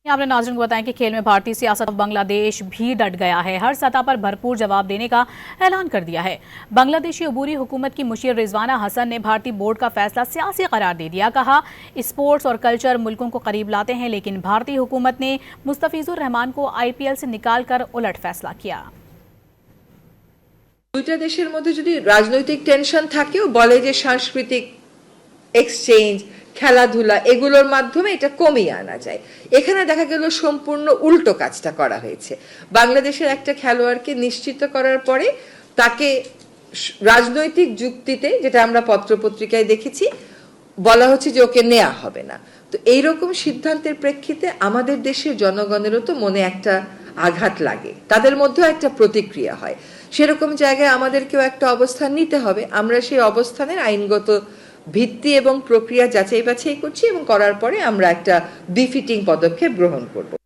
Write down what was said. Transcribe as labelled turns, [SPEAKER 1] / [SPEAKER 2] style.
[SPEAKER 1] आपने नाज़रीन को बताया कि खेल में भारतीय सियासत बांग्लादेश भी डट गया है, हर सतह पर भरपूर जवाब देने का ऐलान कर दिया है। बांग्लादेशी अबूरी हुकूमत की मुशीर रिजवाना हसन ने भारतीय बोर्ड का फैसला सियासी करार दे दिया। कहा, स्पोर्ट्स और कल्चर मुल्कों को करीब लाते हैं, लेकिन भारतीय हुकूमत ने मुस्तफिजुर रहमान को IPL से निकाल कर उलट फैसला किया।
[SPEAKER 2] দুইটা দেশের মধ্যে যদি রাজনৈতিক টেনশন থাকেও বলে যে সাংস্কৃতিক এক্সচেঞ্জ খেলাধুলা এগুলোর মাধ্যমে এটা কমিয়ে আনা যায়, এখানে দেখা গেল সম্পূর্ণ উল্টো কাজটা করা হয়েছে। বাংলাদেশের একটা খেলোয়াড়কে নিশ্চিত করার পরে তাকে রাজনৈতিক যুক্তিতে, যেটা আমরা পত্রপত্রিকায় দেখেছি, বলা হচ্ছে যে ওকে নেওয়া হবে না। তো এইরকম সিদ্ধান্তের প্রেক্ষিতে আমাদের দেশের জনগণেরও তো মনে একটা আঘাত লাগে, তাদের মধ্যেও একটা প্রতিক্রিয়া হয়। সেরকম জায়গায় আমাদেরকেও একটা অবস্থান নিতে হবে। আমরা সেই অবস্থানের আইনগত ভিত্তি এবং প্রক্রিয়া যাচাই বাছাই করছি এবং করার পরে আমরা একটা বিফিটিং পদক্ষেপ গ্রহণ করব।